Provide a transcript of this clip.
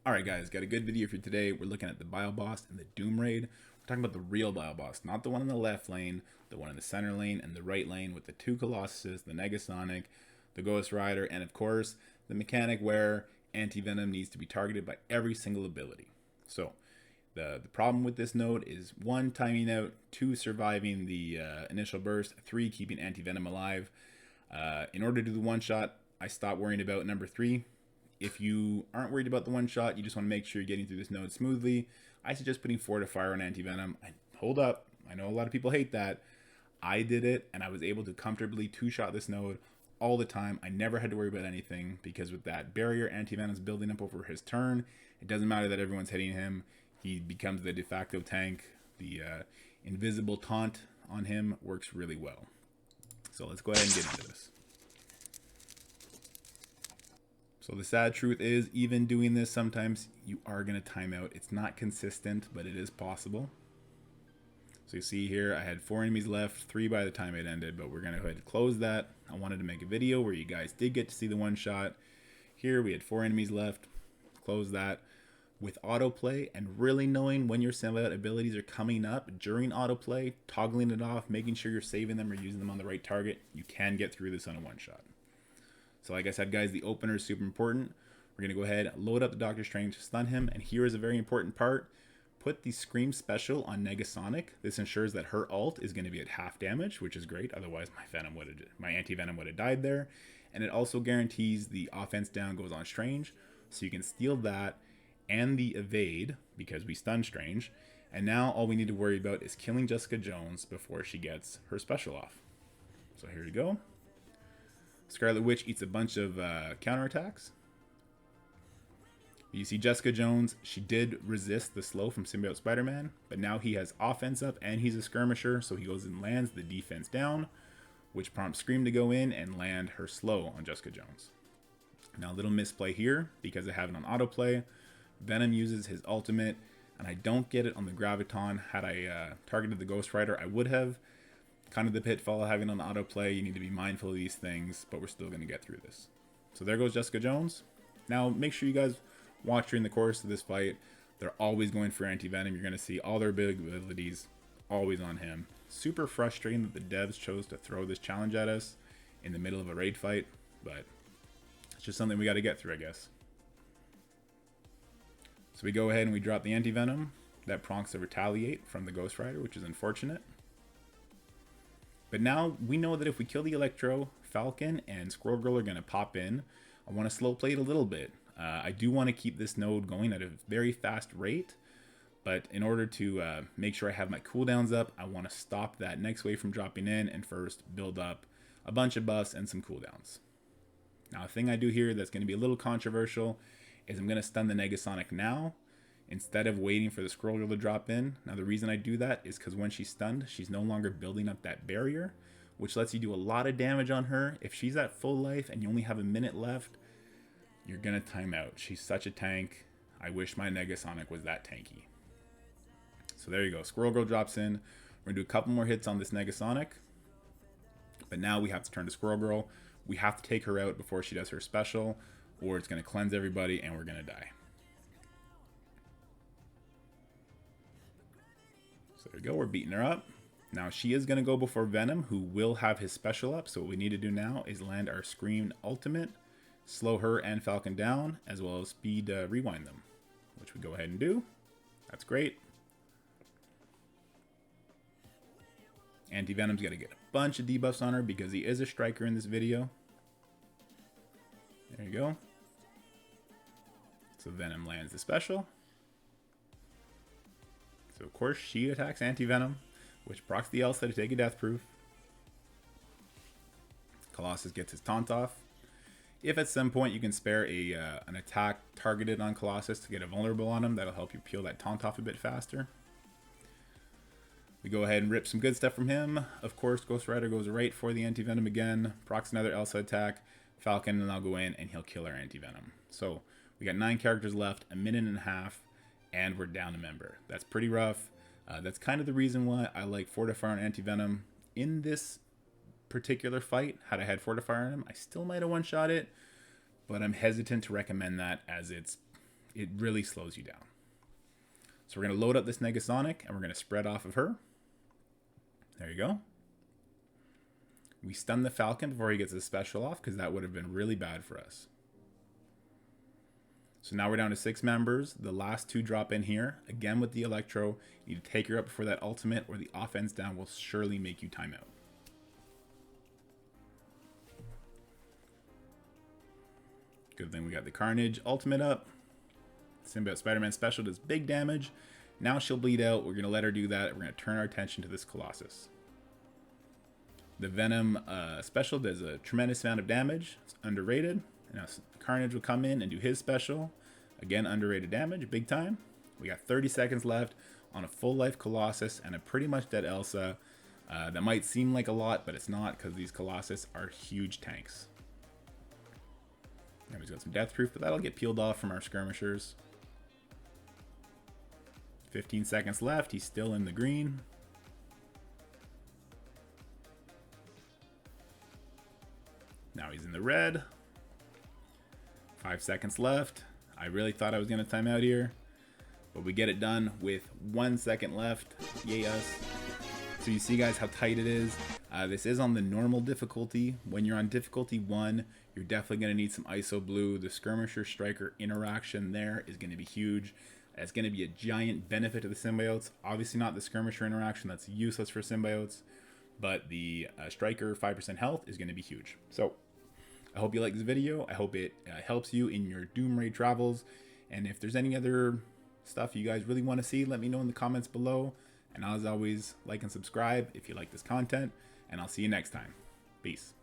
Alright guys, got a good video for you today. We're looking at the Bio Boss and the Doom Raid. We're talking about the real Bio Boss, not the one in the left lane, the one in the center lane and the right lane with the two Colossuses, the Negasonic, the Ghost Rider, and of course, the mechanic where AntiVenom needs to be targeted by every single ability. So, the problem with this node is 1, timing out, 2, surviving the initial burst, 3, keeping AntiVenom alive. In order to do the one-shot, I stopped worrying about number 3. If you aren't worried about the one shot, you just want to make sure you're getting through this node smoothly, I suggest putting Fortifier on AntiVenom. Hold up, I know a lot of people hate that. I did it, and I was able to comfortably two-shot this node all the time. I never had to worry about anything, because with that barrier AntiVenom's building up over his turn, it doesn't matter that everyone's hitting him. He becomes the de facto tank. The invisible taunt on him works really well. So let's go ahead and get into this. So the sad truth is, even doing this, sometimes you are going to time out. It's not consistent, but it is possible. So you see here, I had 4 enemies left, 3 by the time it ended, but we're going to go ahead and close that. I wanted to make a video where you guys did get to see the one shot. Here we had 4 enemies left, close that. With autoplay and really knowing when your symbiote abilities are coming up during autoplay, toggling it off, making sure you're saving them or using them on the right target, you can get through this on a one shot. So like I said, guys, the opener is super important. We're going to go ahead, load up the Doctor Strange to stun him. And here is a very important part. Put the Scream special on Negasonic. This ensures that her ult is going to be at half damage, which is great. Otherwise, my AntiVenom would have died there. And it also guarantees the offense down goes on Strange. So you can steal that and the evade, because we stun Strange. And now all we need to worry about is killing Jessica Jones before she gets her special off. So here we go. Scarlet Witch eats a bunch of counterattacks. You see Jessica Jones, she did resist the slow from Symbiote Spider-Man, but now he has offense up and he's a skirmisher, so he goes and lands the defense down, which prompts Scream to go in and land her slow on Jessica Jones. Now a little misplay here, because I have it on autoplay. Venom uses his ultimate, and I don't get it on the Graviton. Had I targeted the Ghost Rider, I would have. Kind of the pitfall of having on autoplay. You need to be mindful of these things, but we're still going to get through this. So there goes Jessica Jones. Now make sure you guys watch during the course of this fight. They're always going for AntiVenom. You're going to see all their big abilities always on him. Super frustrating that the devs chose to throw this challenge at us in the middle of a raid fight, but it's just something we got to get through, I guess. So we go ahead and we drop the AntiVenom. That prompts a retaliate from the Ghost Rider, which is unfortunate. But now we know that if we kill the Electro, Falcon and Squirrel Girl are going to pop in. I want to slow play it a little bit. I do want to keep this node going at a very fast rate. But in order to make sure I have my cooldowns up, I want to stop that next wave from dropping in and first build up a bunch of buffs and some cooldowns. Now, a thing I do here that's going to be a little controversial is I'm going to stun the Negasonic now, instead of waiting for the Squirrel Girl to drop in. Now the reason I do that is because when she's stunned, she's no longer building up that barrier, which lets you do a lot of damage on her. If she's at full life and you only have a minute left, you're going to time out. She's such a tank. I wish my Negasonic was that tanky. So there you go. Squirrel Girl drops in. We're going to do a couple more hits on this Negasonic. But now we have to turn to Squirrel Girl. We have to take her out before she does her special, or it's going to cleanse everybody and we're going to die. So there we go, we're beating her up. Now she is going to go before Venom, who will have his special up. So what we need to do now is land our Scream ultimate, slow her and Falcon down, as well as speed rewind them, which we go ahead and do. That's great. AntiVenom's got to get a bunch of debuffs on her because he is a striker in this video. There you go. So Venom lands the special. So of course she attacks AntiVenom, which procs the Elsa to take a death proof. Colossus gets his taunt off. If at some point you can spare an attack targeted on Colossus to get a vulnerable on him, that'll help you peel that taunt off a bit faster. We go ahead and rip some good stuff from him. Of course, Ghost Rider goes right for the AntiVenom again, procs another Elsa attack. Falcon and I'll go in and he'll kill our AntiVenom. So we got 9 characters left, a minute and a half. And we're down a member. That's pretty rough. That's kind of the reason why I like Fortifier and AntiVenom. In this particular fight, had I had Fortifier on him, I still might have one-shot it, but I'm hesitant to recommend that as it's it really slows you down. So we're going to load up this Negasonic, and we're going to spread off of her. There you go. We stun the Falcon before he gets his special off, because that would have been really bad for us. So now we're down to 6 members. The last 2 drop in here. Again with the Electro. You need to take her up before that ultimate, or the offense down will surely make you time out. Good thing we got the Carnage ultimate up. Symbiote Spider-Man special does big damage. Now she'll bleed out. We're going to let her do that. We're going to turn our attention to this Colossus. The Venom special does a tremendous amount of damage. It's underrated. Now Carnage will come in and do his special. Again, underrated damage, big time. We got 30 seconds left on a full life Colossus and a pretty much dead Elsa. That might seem like a lot, but it's not, because these Colossus are huge tanks. Now he's got some death proof, but that'll get peeled off from our skirmishers. 15 seconds left. He's still in the green. Now he's in the red. 5 seconds left. I really thought I was going to time out here, but we get it done with 1 second left. Yay us. So you see, guys, how tight it is. This is on the normal difficulty. When you're on difficulty 1, you're definitely going to need some ISO blue. The Skirmisher Striker interaction there is going to be huge. It's going to be a giant benefit to the Symbiotes. Obviously not the Skirmisher interaction. That's useless for Symbiotes. But the Striker 5% health is going to be huge. So I hope you like this video. I hope it helps you in your Doom Raid travels. And if there's any other stuff you guys really want to see, let me know in the comments below. And as always, like and subscribe if you like this content. And I'll see you next time. Peace.